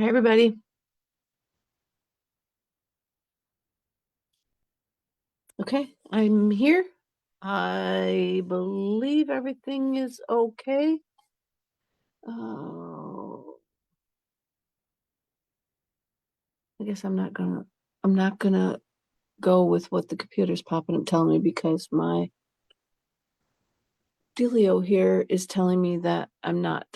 Hi, everybody. Okay, I'm here. I believe everything is okay. Oh, I guess I'm not gonna go with what the computer's popping up telling me because my dealio here is telling me that I'm not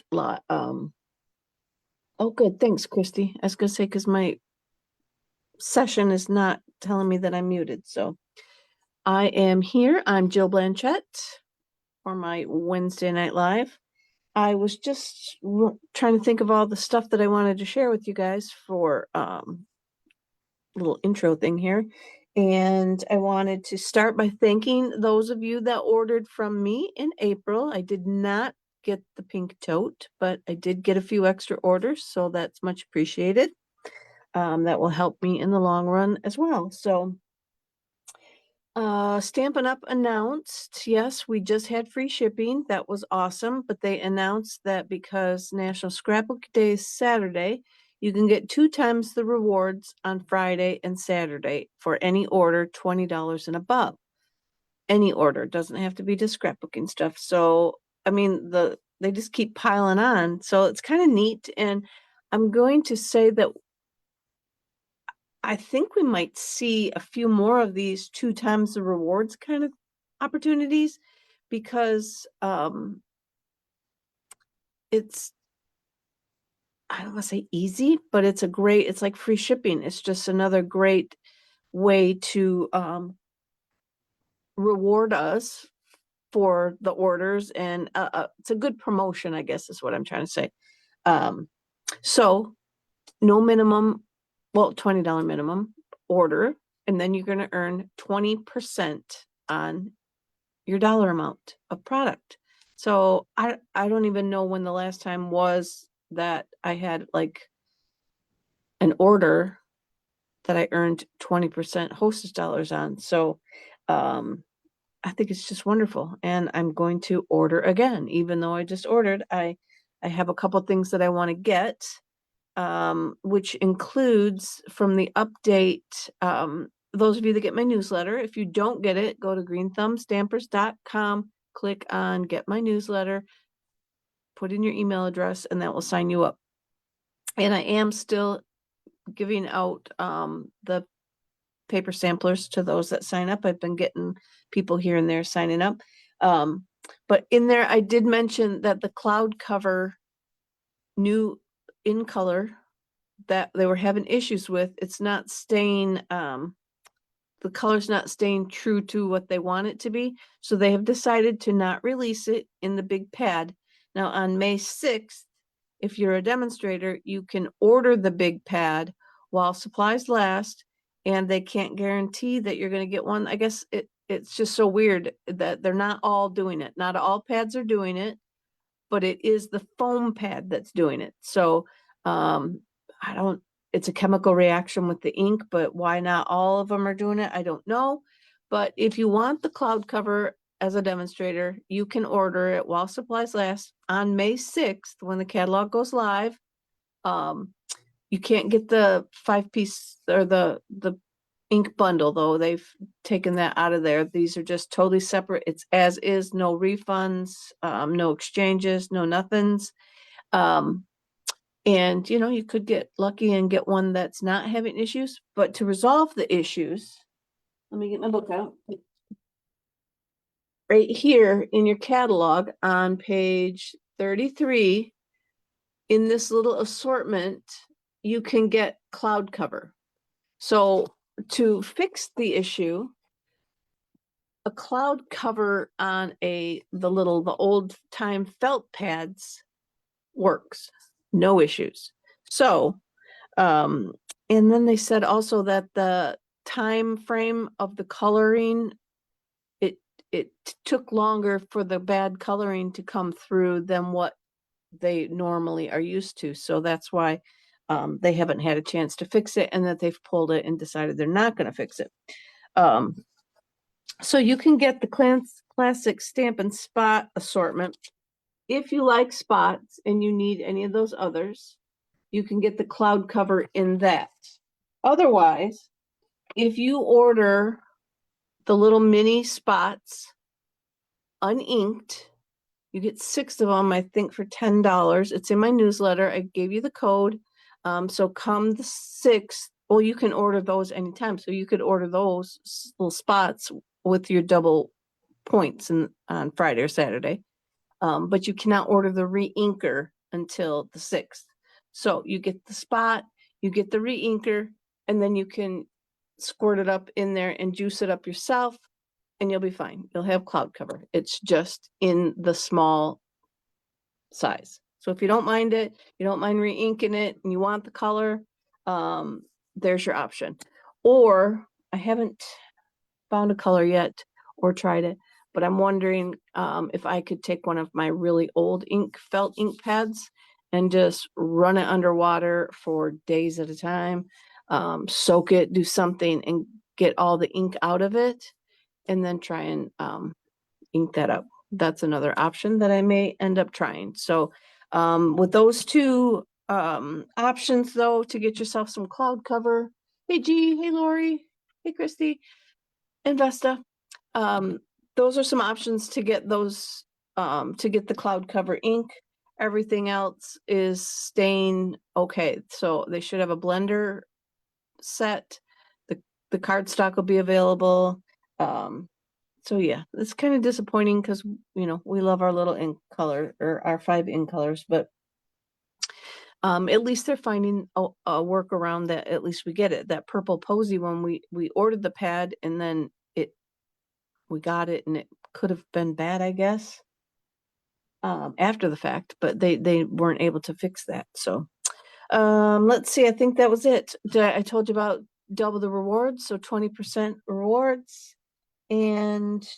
oh good, thanks, Christy. I was gonna say because my session is not telling me that I'm muted. So I am here. I'm Jill Blanchette for my Wednesday Night Live. I was just trying to think of all the stuff that I wanted to share with you guys for little intro thing here. And I wanted to start by thanking those of you that ordered from me in April. I did not get the pink tote, but I did get a few extra orders, so that's much appreciated. That will help me in the long run as well. So Stampin' Up! Announced, yes, we just had free shipping. That was awesome. But they announced that because National Scrapbook Day is Saturday, you can get 2 times the rewards on Friday and Saturday for any order $20 and above. Any order, doesn't have to be just scrapbooking stuff. So, I mean, they just keep piling on. So it's kind of neat. And I'm going to say that I think we might see a few more of these 2 times the rewards kind of opportunities because it's, I don't want to say easy, but it's like free shipping. It's just another great way to reward us for the orders, and it's a good promotion, I guess is what I'm trying to say. So no minimum, well, $20 minimum order, and then you're going to earn 20% on your dollar amount of product. So I don't even know when the last time was that I had like an order that I earned 20% hostess dollars on. So I think it's just wonderful. And I'm going to order again, even though I just ordered. I have a couple things that I want to get, which includes from the update. Those of you that get my newsletter, if you don't get it, go to greenthumbstampersdotcom, click on get my newsletter, put in your email address, and that will sign you up. And I am still giving out the paper samplers to those that sign up. I've been getting people here and there signing up. But in there, I did mention that the cloud cover new in color that they were having issues with, it's not staying, the color's not staying true to what they want it to be. So they have decided to not release it in the big pad. Now on May 6th, if you're a demonstrator, you can order the big pad while supplies last, and they can't guarantee that you're going to get one. I guess it's just so weird that they're not all doing it. Not all pads are doing it, but it is the foam pad that's doing it. So I don't, it's a chemical reaction with the ink, but why not all of them are doing it? I don't know. But if you want the cloud cover as a demonstrator, you can order it while supplies last on May 6th when the catalog goes live. You can't get the 5-piece or the ink bundle though. They've taken that out of there. These are just totally separate. It's as is, no refunds, no exchanges, no nothings. And you could get lucky and get one that's not having issues. But to resolve the issues, let me get my book out. Right here in your catalog on page 33, in this little assortment, you can get cloud cover. So to fix the issue, a cloud cover on the old time felt pads works, no issues. So, and then they said also that the time frame of the coloring, it took longer for the bad coloring to come through than what they normally are used to. So that's why they haven't had a chance to fix it, and that they've pulled it and decided they're not going to fix it. So you can get the classic Stampin' Spot assortment. If you like spots and you need any of those others, you can get the cloud cover in that. Otherwise, if you order the little mini spots uninked, you get 6 of them, I think, for $10. It's in my newsletter. I gave you the code. So come the 6th, well, you can order those anytime. So you could order those little spots with your double points on Friday or Saturday. But you cannot order the re-inker until the 6th. So you get the spot, you get the re-inker, and then you can squirt it up in there and juice it up yourself, and you'll be fine. You'll have cloud cover. It's just in the small size. So if you don't mind it, you don't mind re-inking it, and you want the color, there's your option. Or I haven't found a color yet or tried it, but I'm wondering if I could take one of my really old felt ink pads and just run it underwater for days at a time, soak it, do something, and get all the ink out of it, and then try and ink that up. That's another option that I may end up trying. So with those two options, though, to get yourself some cloud cover. Hey, G. Hey, Lori. Hey, Christy. And Vesta. Those are some options to get those, to get the cloud cover ink. Everything else is staying okay. So they should have a blender set. The cardstock will be available. So yeah, it's kind of disappointing because, you know, we love our little ink color, or our 5 ink colors, but at least they're finding a workaround that at least we get it. That purple posy one, we ordered the pad, and then we got it, and it could have been bad, I guess, after the fact, but they weren't able to fix that. So let's see, I think that was it. I told you about double the rewards, so 20% rewards. And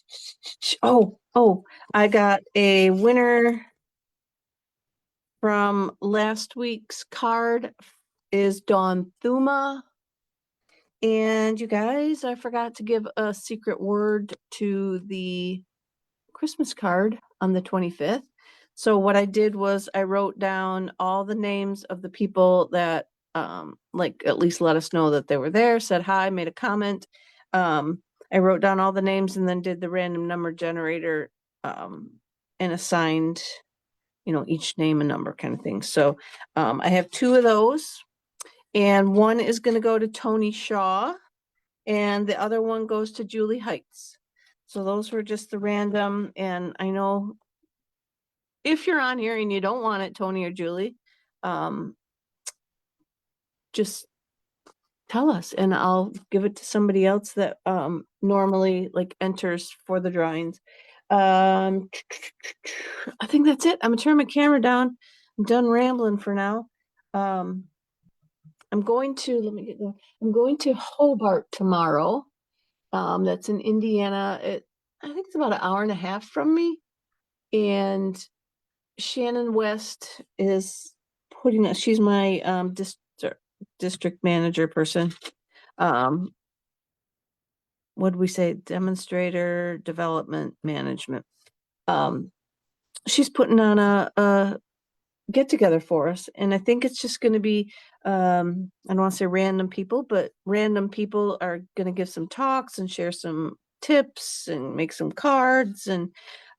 I got a winner from last week's card is Dawn Thuma. And you guys, I forgot to give a secret word to the Christmas card on the 25th. So what I did was I wrote down all the names of the people that like at least let us know that they were there, said hi, made a comment. I wrote down all the names and then did the random number generator and assigned, you know, each name a number kind of thing. So I have 2 of those, and one is going to go to Tony Shaw, and the other one goes to Julie Heights. So those were just the random, and I know if you're on here and you don't want it, Tony or Julie, just tell us and I'll give it to somebody else that normally like enters for the drawings. I think that's it. I'm gonna turn my camera down. I'm done rambling for now. I'm going to, let me get going. I'm going to Hobart tomorrow. That's in Indiana. I think it's about an hour and a half from me. And Shannon West is putting us, she's my district manager person. What do we say? Demonstrator development management. She's putting on a get together for us, and I think it's just going to be I don't want to say random people, but random people are going to give some talks and share some tips and make some cards. And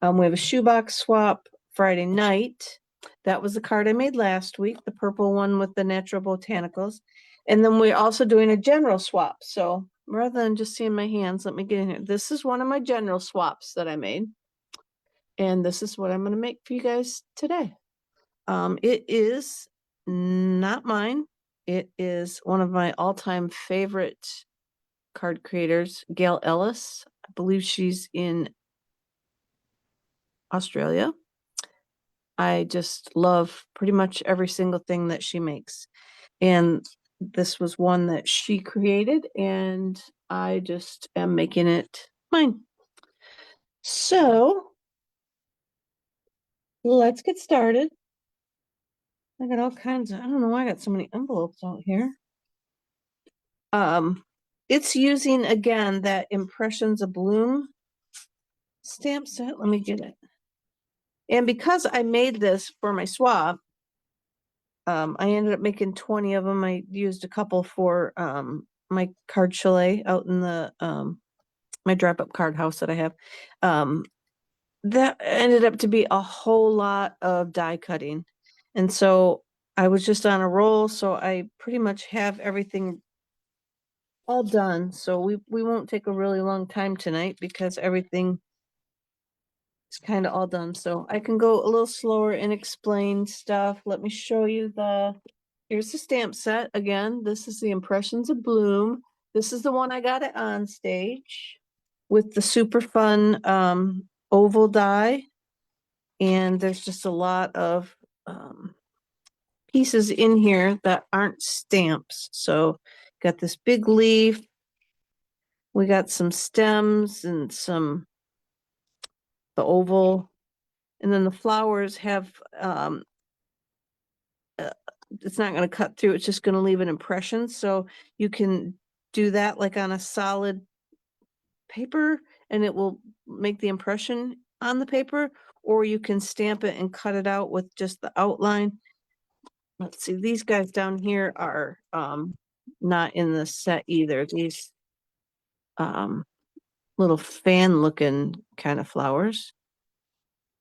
we have a shoebox swap Friday night. That was the card I made last week, the purple one with the natural botanicals. And then we're also doing a general swap. So rather than just seeing my hands, let me get in here. This is one of my general swaps that I made. And this is what I'm going to make for you guys today. It is not mine. It is one of my all-time favorite card creators, Gail Ellis. I believe she's in Australia. I just love pretty much every single thing that she makes. And this was one that she created, and I just am making it mine. So let's get started. I got all kinds of, I don't know why I got so many envelopes out here. It's using, again, that Impressions Abloom stamp set. Let me get it. And because I made this for my swap, I ended up making 20 of them. I used a couple for my card chalet out in the my drop-up card house that I have. That ended up to be a whole lot of die cutting. And so I was just on a roll, so I pretty much have everything all done. So we won't take a really long time tonight because everything is kind of all done. So I can go a little slower and explain stuff. Let me show you here's the stamp set. Again, this is the Impressions of Bloom. This is the one I got at On Stage with the super fun oval die. And there's just a lot of pieces in here that aren't stamps. So got this big leaf. We got some stems and the oval. And then the flowers have, it's not going to cut through. It's just going to leave an impression. So you can do that like on a solid paper and it will make the impression on the paper, or you can stamp it and cut it out with just the outline. Let's see, these guys down here are not in the set either. These little fan looking kind of flowers.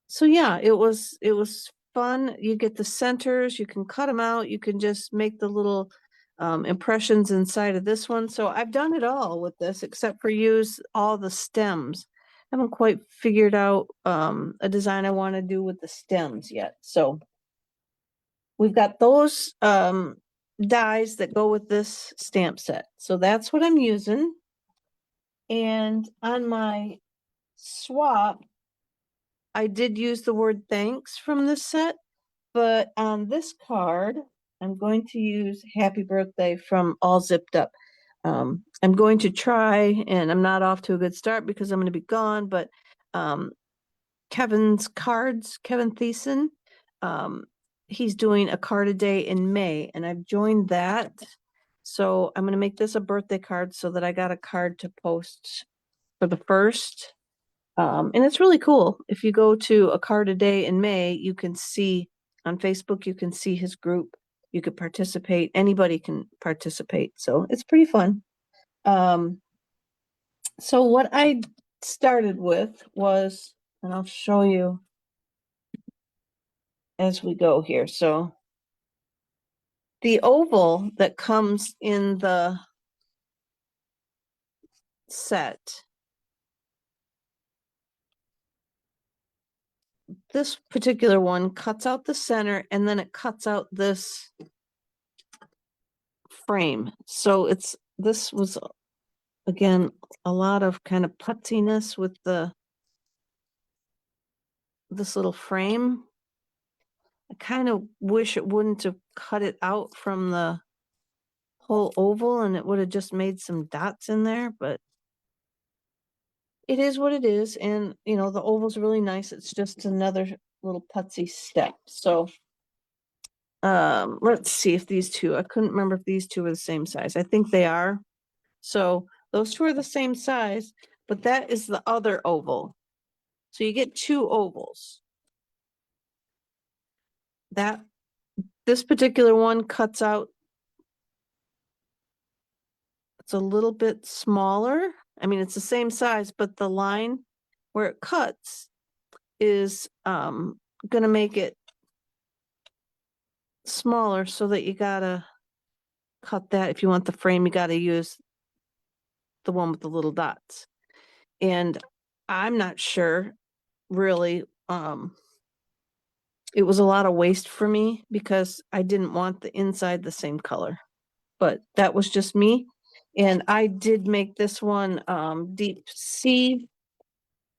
So yeah, it was fun. You get the centers, you can cut them out, you can just make the little impressions inside of this one. So I've done it all with this except for use all the stems. I haven't quite figured out a design I want to do with the stems yet. So we've got those dies that go with this stamp set. So that's what I'm using. And on my swap, I did use the word thanks from this set, but on this card, I'm going to use happy birthday from All Zipped Up. I'm going to try, and I'm not off to a good start because I'm going to be gone, but Kevin's cards, Kevin Thiessen, he's doing a card a day in May, and I've joined that. So I'm going to make this a birthday card so that I got a card to post for the first. And it's really cool. If you go to a card a day in May, you can see on Facebook, you can see his group. You could participate. Anybody can participate. So it's pretty fun. So what I started with was, and I'll show you as we go here. So the oval that comes in the set, this particular one cuts out the center and then it cuts out this frame. So this was again a lot of kind of puttiness with this little frame. I kind of wish it wouldn't have cut it out from the whole oval and it would have just made some dots in there, but it is what it is. And you know, the oval's really nice. It's just another little putsy step. So let's see if these two, I couldn't remember if these two are the same size. I think they are. So those two are the same size, but that is the other oval. So you get two ovals. This particular one cuts out, it's a little bit smaller. I mean, it's the same size, but the line where it cuts is gonna make it smaller so that you gotta cut that. If you want the frame, you gotta use the one with the little dots. And I'm not sure really, it was a lot of waste for me because I didn't want the inside the same color, but that was just me. And I did make this one deep sea,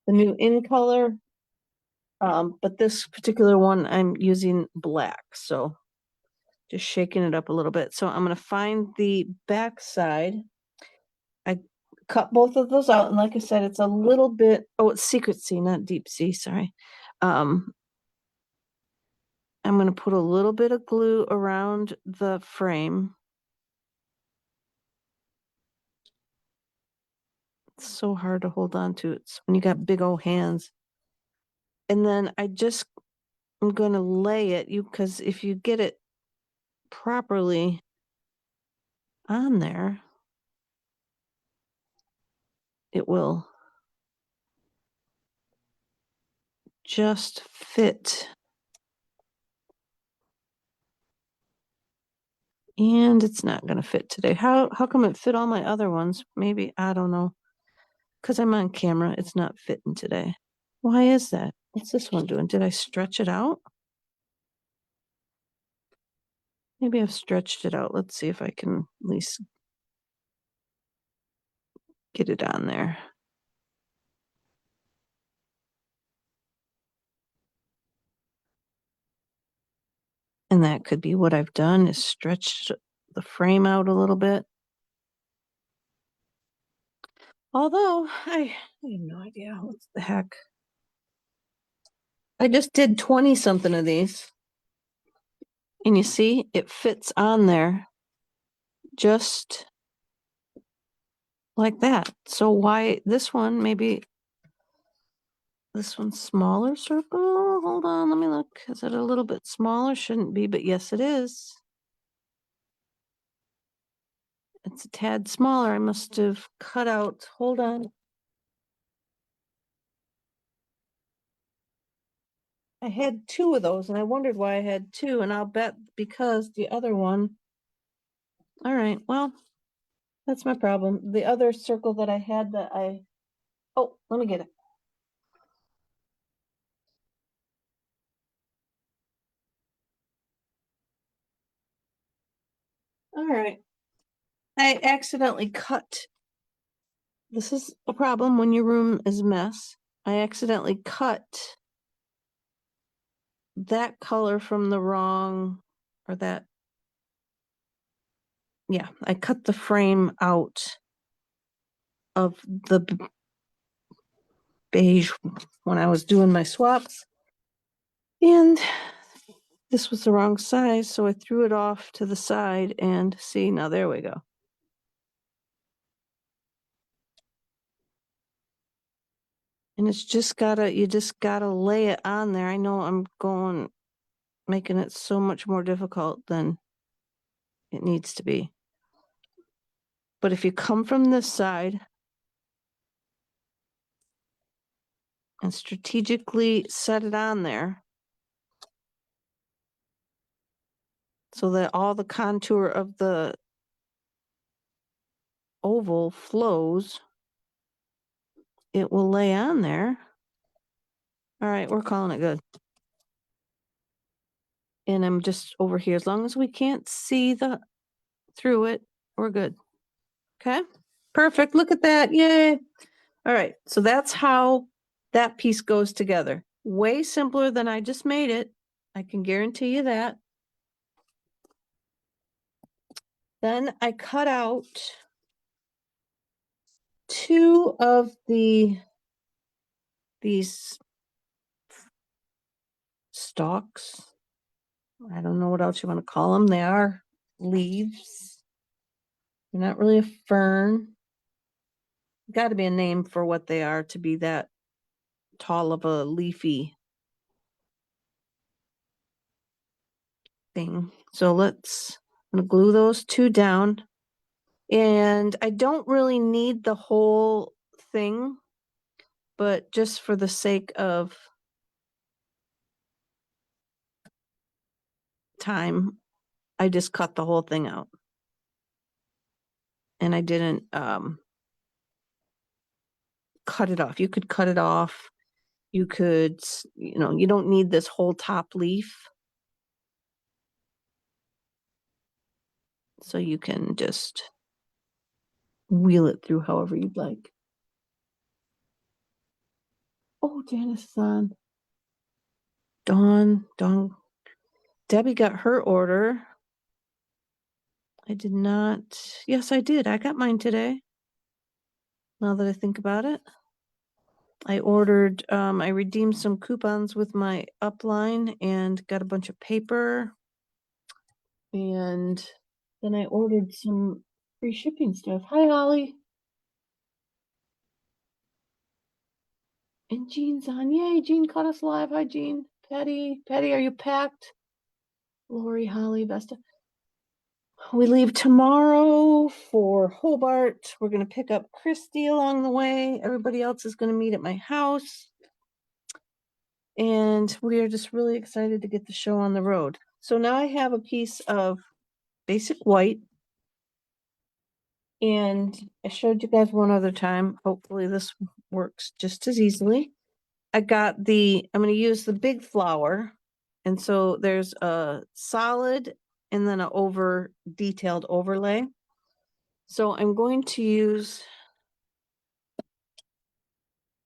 the new in color. But this particular one I'm using black, so just shaking it up a little bit. So I'm going to find the back side. I cut both of those out, and like I said, it's a little bit, oh, it's secret sea, not deep sea, sorry. I'm going to put a little bit of glue around the frame. It's so hard to hold on to. It's when you got big old hands. And then I'm going to lay it, because if you get it properly on there, it will just fit. And it's not going to fit today. How come it fit all my other ones? Maybe, I don't know. Because I'm on camera, it's not fitting today. Why is that? What's this one doing? Did I stretch it out? Maybe I've stretched it out. Let's see if I can at least get it on there. And that could be what I've done, is stretched the frame out a little bit. Although I have no idea what the heck. I just did 20 something of these. And you see, it fits on there just like that. So why this one, maybe this one's smaller circle? Hold on, let me look. Is it a little bit smaller? Shouldn't be, but yes, it is. It's a tad smaller. I must have cut out, hold on. I had 2 of those and I wondered why I had 2, and I'll bet because the other one. All right, well, that's my problem. The other circle that I had oh, let me get it. All right. I accidentally cut. This is a problem when your room is a mess. I accidentally cut that color from the wrong, or that, yeah, I cut the frame out of the beige when I was doing my swaps. And this was the wrong size, so I threw it off to the side, and see, now there we go. And it's just gotta, you just gotta lay it on there. I know I'm making it so much more difficult than it needs to be. But if you come from this side and strategically set it on there so that all the contour of the oval flows, it will lay on there. All right, we're calling it good. And I'm just over here. As long as we can't see through it, we're good. Okay, perfect. Look at that. Yay. All right, so that's how that piece goes together. Way simpler than I just made it. I can guarantee you that. Then I cut out 2 of these stalks. I don't know what else you want to call them. They are leaves. They're not really a fern. Got to be a name for what they are to be that tall of a leafy thing. So I'm gonna glue those 2 down. And I don't really need the whole thing, but just for the sake of time, I just cut the whole thing out. And I didn't cut it off. You could cut it off. You could, you don't need this whole top leaf. So you can just wheel it through however you'd like. Oh, Janice is on. Dawn. Debbie got her order. I did not. Yes, I did. I got mine today. Now that I think about it. I redeemed some coupons with my upline and got a bunch of paper. And then I ordered some free shipping stuff. Hi, Holly. And Jean's on. Yay, Jean caught us live. Hi, Jean. Patty, are you packed? Lori, Holly, Vesta. We leave tomorrow for Hobart. We're going to pick up Christy along the way. Everybody else is going to meet at my house. And we are just really excited to get the show on the road. So now I have a piece of basic white. And I showed you guys one other time. Hopefully this works just as easily. I'm going to use the big flower. And so there's a solid and then an detailed overlay. So I'm going to use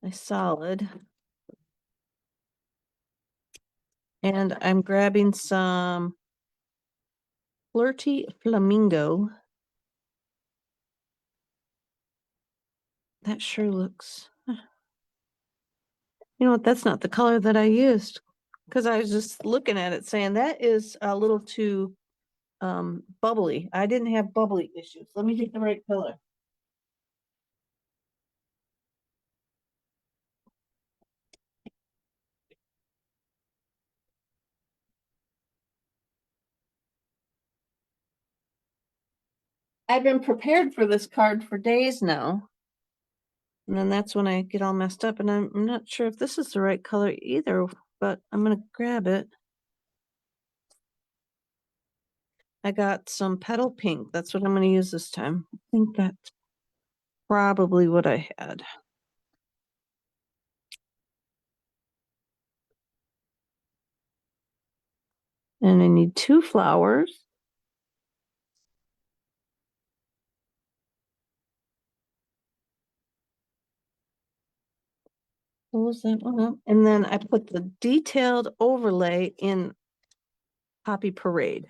my solid. And I'm grabbing some Flirty Flamingo. That sure looks, you know what, that's not the color that I used. Because I was just looking at it saying that is a little too bubbly. I didn't have bubbly issues. Let me get the right color. I've been prepared for this card for days now. And then that's when I get all messed up. And I'm not sure if this is the right color either, but I'm going to grab it. I got some petal pink. That's what I'm going to use this time. I think that's probably what I had. And I need 2 flowers. Close that one up. And then I put the detailed overlay in Poppy Parade.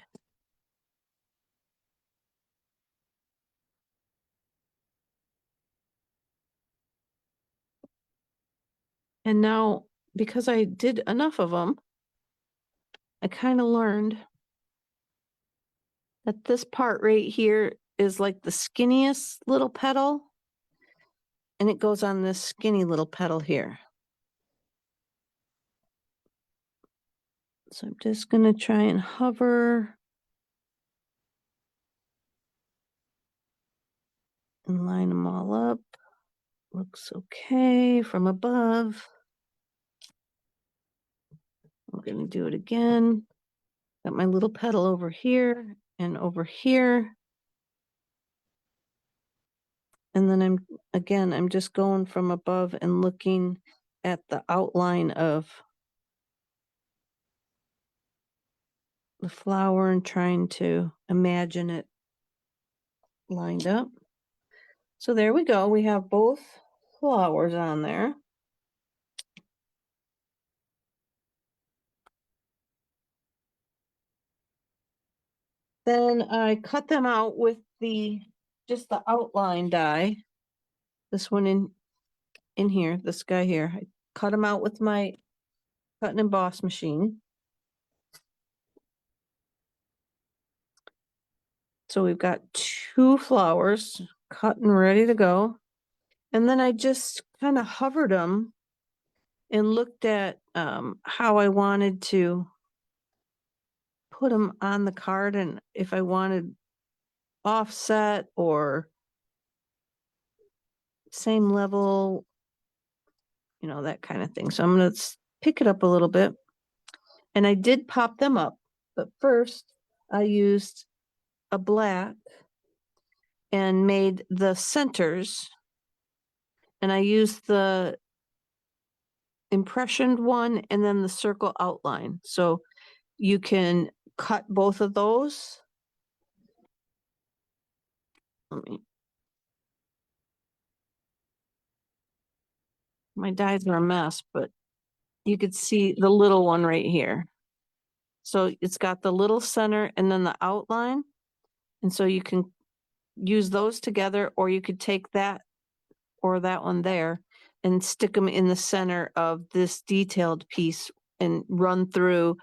And now, because I did enough of them, I kind of learned that this part right here is like the skinniest little petal. And it goes on this skinny little petal here. So I'm just going to try and hover and line them all up. Looks okay from above. I'm going to do it again. Got my little petal over here and over here. And then I'm just going from above and looking at the outline of the flower and trying to imagine it lined up. So there we go. We have both flowers on there. Then I cut them out with just the outline die. This one in here, this guy here. I cut them out with my cut and emboss machine. So we've got 2 flowers cut and ready to go. And then I just kind of hovered them and looked at how I wanted to put them on the card and if I wanted offset or same level, you know, that kind of thing. So I'm going to pick it up a little bit. And I did pop them up, but first I used a black and made the centers. And I used the impressioned one and then the circle outline. So you can cut both of those. My dies are a mess, but you could see the little one right here. So it's got the little center and then the outline. And so you can use those together, or you could take that or that one there and stick them in the center of this detailed piece and run through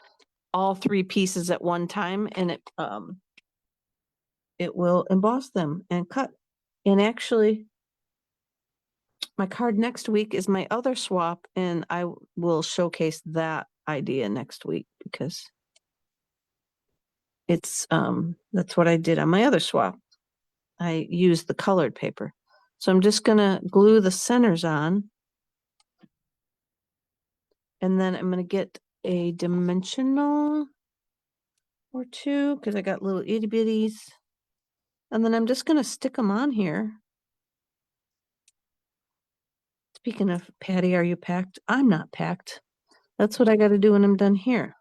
all 3 pieces at one time, and it will emboss them and cut. And actually, my card next week is my other swap, and I will showcase that idea next week because It's, that's what I did on my other swap. I used the colored paper. So I'm just gonna glue the centers on. And then I'm gonna get a dimensional or two, because I got little itty bitties. And then I'm just gonna stick them on here. Speaking of, Patty, are you packed? I'm not packed. That's what I gotta do when I'm done here.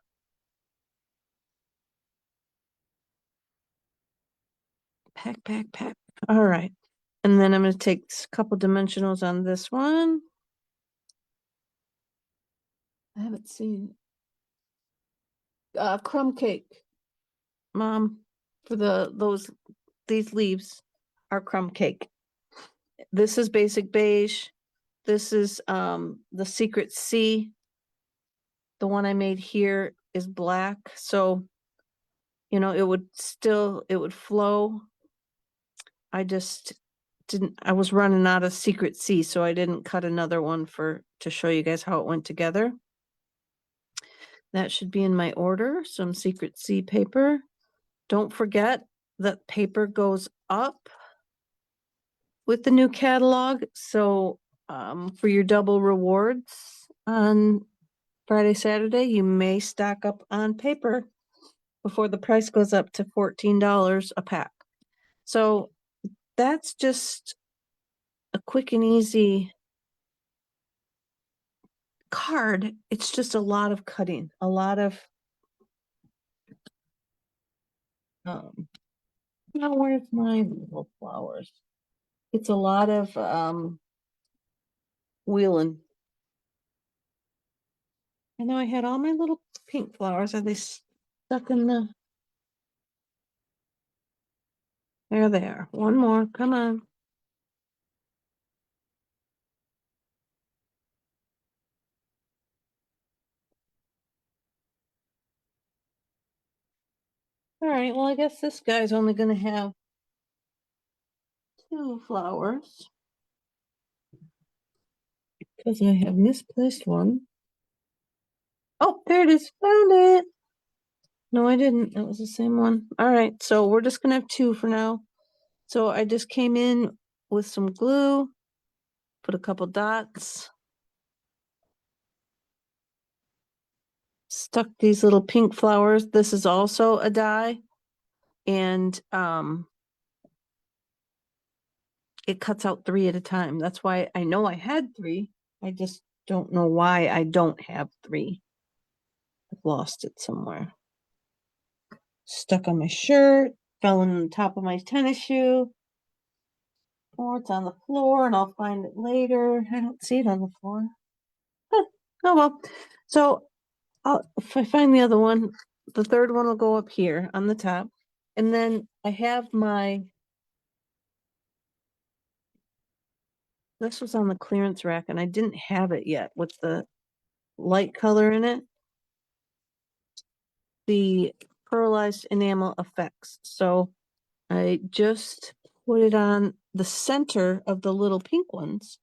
Pack, pack, pack. All right. And then I'm gonna take a couple dimensionals on this one. I haven't seen crumb cake, Mom, for these leaves are crumb cake. This is basic beige. This is the Secret C. The one I made here is black, so you know it would flow. I just didn't, I was running out of Secret C, so I didn't cut another one to show you guys how it went together. That should be in my order, some Secret C paper. Don't forget that paper goes up with the new catalog. So for your double rewards on Friday, Saturday, you may stock up on paper before the price goes up to $14 a pack. So that's just a quick and easy card. It's just a lot of cutting, a lot of now where's my little flowers? It's a lot of wheeling. I know I had all my little pink flowers. Are they stuck in the? There they are. One more. Come on. All right. Well, I guess this guy's only going to have 2 flowers because I have misplaced one. Oh, there it is. Found it. No, I didn't. That was the same one. All right. So we're just going to have 2 for now. So I just came in with some glue, put a couple dots, stuck these little pink flowers. This is also a die, and it cuts out 3 at a time. That's why I know I had 3. I just don't know why I don't have 3. I've lost it somewhere. Stuck on my shirt, fell on the top of my tennis shoe. Or it's on the floor and I'll find it later. I don't see it on the floor. Huh. Oh well. So if I find the other one, the third one will go up here on the top. And then I have this was on the clearance rack and I didn't have it yet with the light color in it. The pearlized enamel effects. So I just put it on the center of the little pink ones.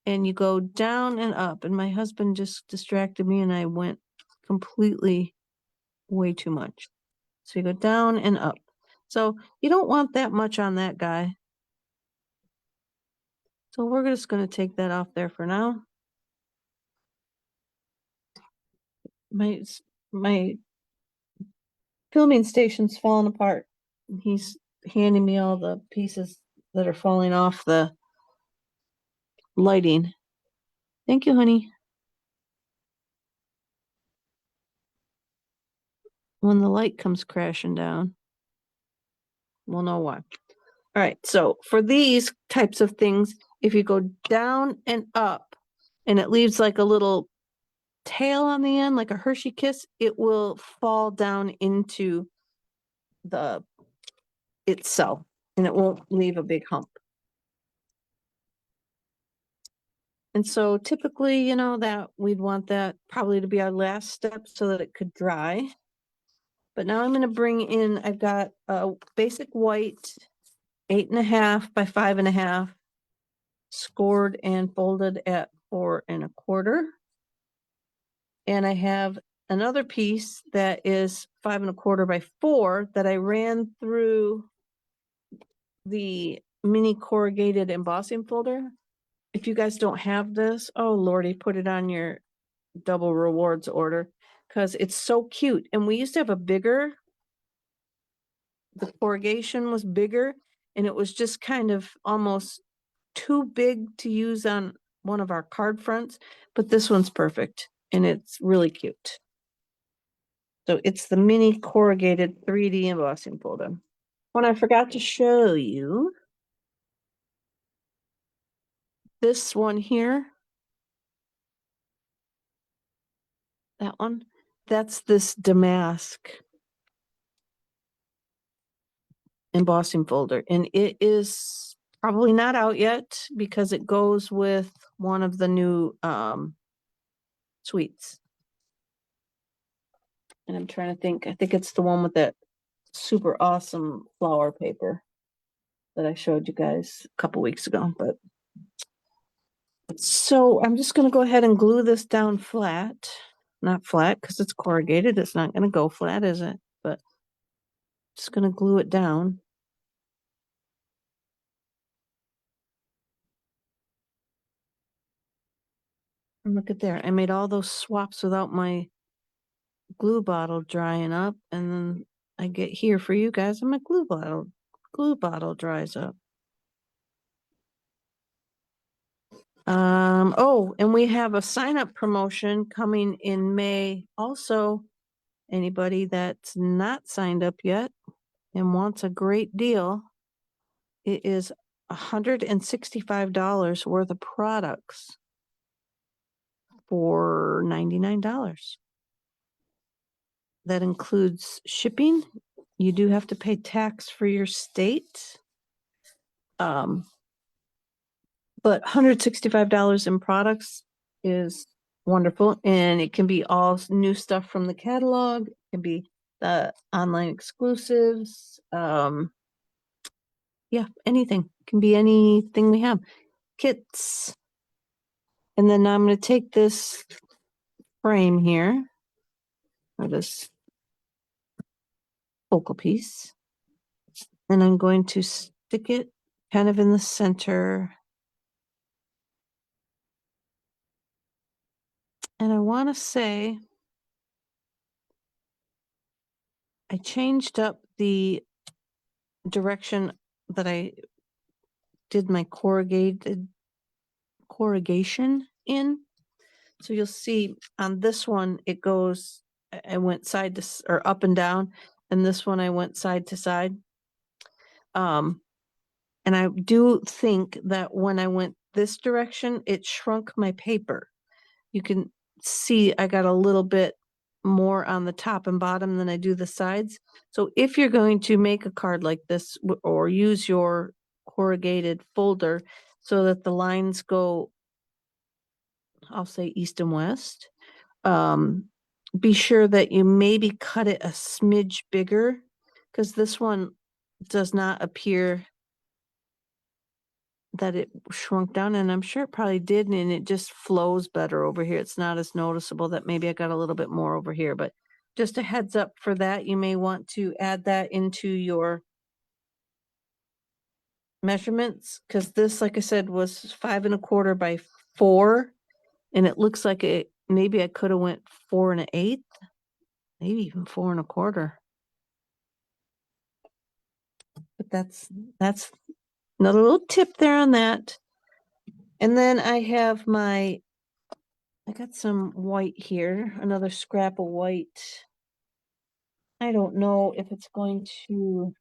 And you go down and up. And my husband just distracted me and I went completely way too much. So you go down and up. So you don't want that much on that guy. So we're just going to take that off there for now. My filming station's falling apart. He's handing me all the pieces that are falling off the lighting. Thank you, honey. When the light comes crashing down, we'll know why. All right, so for these types of things, if you go down and up and it leaves like a little tail on the end, like a Hershey kiss, it will fall down into the itself and it won't leave a big hump. And so typically, you know, that we'd want that probably to be our last step so that it could dry. But now I'm going to bring in, I've got a basic white 8.5 by 5.5 scored and folded at 4 1/4. And I have another piece that is 5¼ by 4 that I ran through the mini corrugated embossing folder. If you guys don't have this, oh Lordy, put it on your double rewards order because it's so cute. And we used to have a bigger, the corrugation was bigger and it was just kind of almost too big to use on one of our card fronts, but this one's perfect and it's really cute. So it's the mini corrugated 3D embossing folder. When I forgot to show you this one here, that one, that's this Damask embossing folder, and it is probably not out yet because it goes with one of the new suites. And I'm trying to think, I think it's the one with that super awesome flower paper that I showed you guys a couple weeks ago. But so I'm just going to go ahead and glue this down flat. Not flat because it's corrugated. It's not going to go flat, is it? But just going to glue it down. And look at there. I made all those swaps without my glue bottle drying up. And then I get here for you guys and my glue bottle dries up. Oh, and we have a sign up promotion coming in May. Also, anybody that's not signed up yet and wants a great deal, it is $165 worth of products for $99. That includes shipping. You do have to pay tax for your state. But $165 in products is wonderful. And it can be all new stuff from the catalog. It can be the online exclusives. Yeah, anything. It can be anything we have. Kits. And then I'm going to take this frame here, or this focal piece, and I'm going to stick it kind of in the center. And I want to say I changed up the direction that I did my corrugation in. So you'll see on this one, it goes, I went side to, or up and down, and this one I went side to side. And I do think that when I went this direction, it shrunk my paper. You can see I got a little bit more on the top and bottom than I do the sides. So if you're going to make a card like this or use your corrugated folder so that the lines go, I'll say east and west, be sure that you maybe cut it a smidge bigger because this one does not appear that it shrunk down, and I'm sure it probably did, and it just flows better over here. It's not as noticeable that maybe I got a little bit more over here, but just a heads up for that. You may want to add that into your measurements because this, like I said, was 5¼ by 4, and it looks like it, maybe I could have went 4⅛, maybe even 4¼ but that's another little tip there on that. And then I have I got some white here, another scrap of white. I don't know if it's going to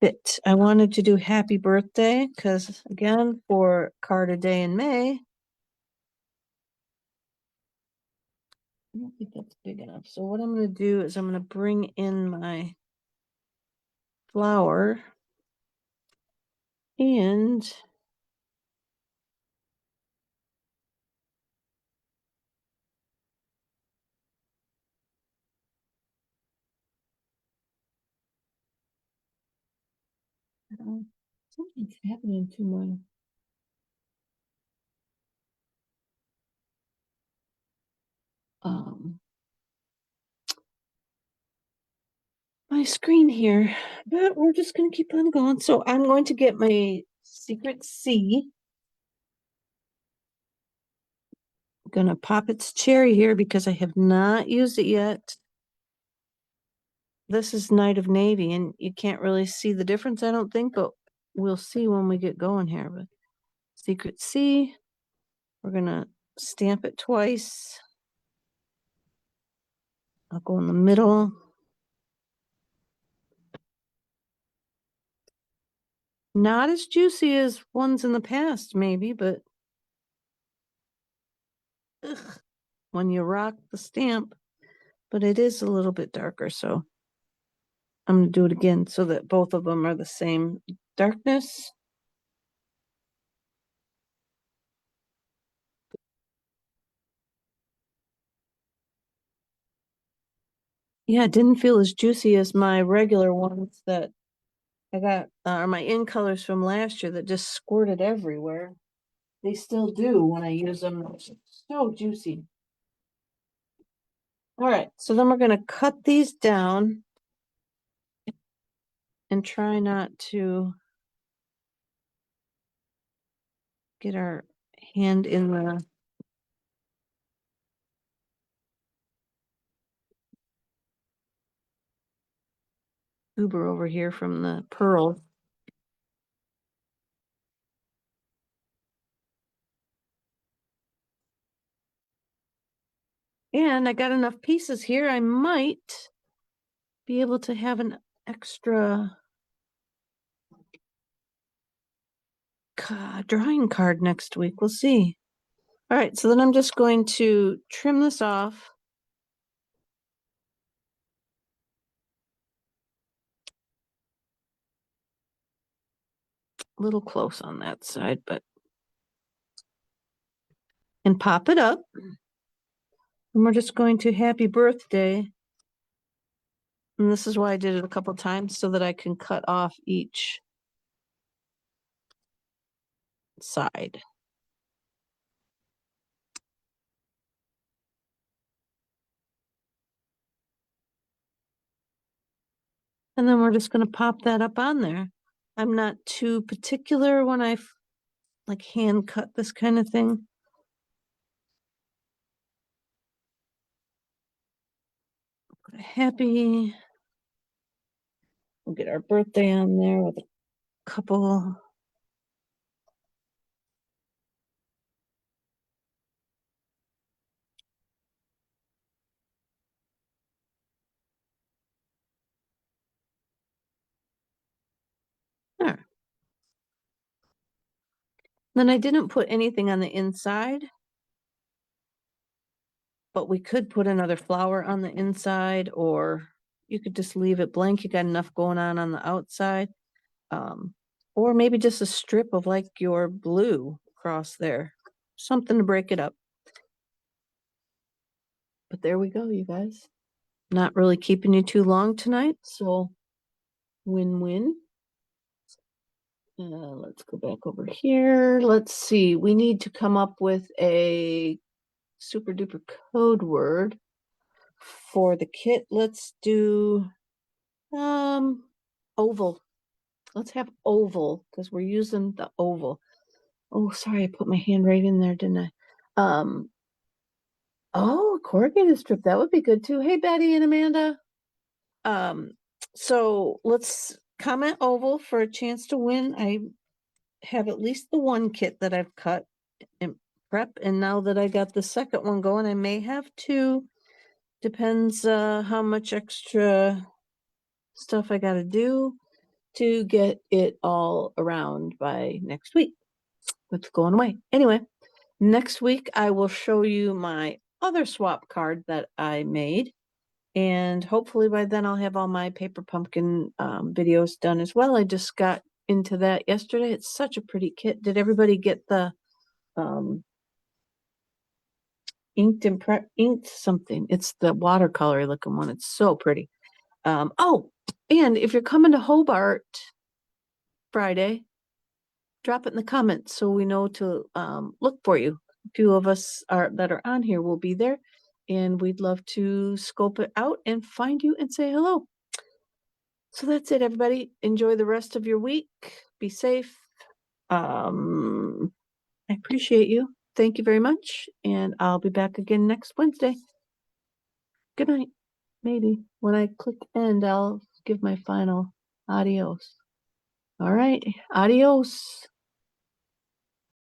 fit. I wanted to do happy birthday because, again, for card a day in May, I don't think that's big enough. So what I'm going to do is I'm going to bring in my flower and something's happening to my my screen here, but we're just gonna keep on going. So I'm going to get my Secret C. I'm gonna pop its cherry here because I have not used it yet. This is Night of Navy, and you can't really see the difference, I don't think, but we'll see when we get going here. But Secret C, we're gonna stamp it twice. I'll go in the middle. Not as juicy as ones in the past, maybe, but ugh, when you rock the stamp, but it is a little bit darker, so I'm gonna do it again so that both of them are the same darkness. Yeah, it didn't feel as juicy as my regular ones that I got, or my in colors from last year that just squirted everywhere. They still do when I use them. It's so juicy. All right, so then we're gonna cut these down and try not to get our hand in the Uber over here from the pearl. And I got enough pieces here. I might be able to have an extra drawing card next week. We'll see. All right, so then I'm just going to trim this off. A little close on that side, but and pop it up. And we're just going to happy birthday. And this is why I did it a couple times so that I can cut off each side. And then we're just going to pop that up on there. I'm not too particular when I like hand cut this kind of thing. Put a happy. We'll get our birthday on there with a couple. There. Then I didn't put anything on the inside, but we could put another flower on the inside, or you could just leave it blank. You got enough going on the outside. Or maybe just a strip of like your blue across there, something to break it up. But there we go, you guys. Not really keeping you too long tonight, so win-win. Let's go back over here. Let's see. We need to come up with a super duper code word for the kit. Let's do oval. Let's have oval because we're using the oval. Oh, sorry, I put my hand right in there, didn't I? Oh, corrugated strip. That would be good too. Hey, Betty and Amanda. So let's comment oval for a chance to win. I have at least the one kit that I've cut and prep, and now that I got the second one going, I may have two. Depends how much extra stuff I got to do to get it all around by next week. It's going away. Anyway, next week I will show you my other swap card that I made. And hopefully by then I'll have all my paper pumpkin videos done as well. I just got into that yesterday. It's such a pretty kit. Did everybody get the inked something? It's the watercolor looking one. It's so pretty. Oh, and if you're coming to Hobart Friday, drop it in the comments so we know to look for you. A few of us that are on here will be there, and we'd love to scope it out and find you and say hello. So that's it, everybody. Enjoy the rest of your week. Be safe. I appreciate you. Thank you very much. And I'll be back again next Wednesday. Good night. Maybe when I click end, I'll give my final adios. All right. Adios.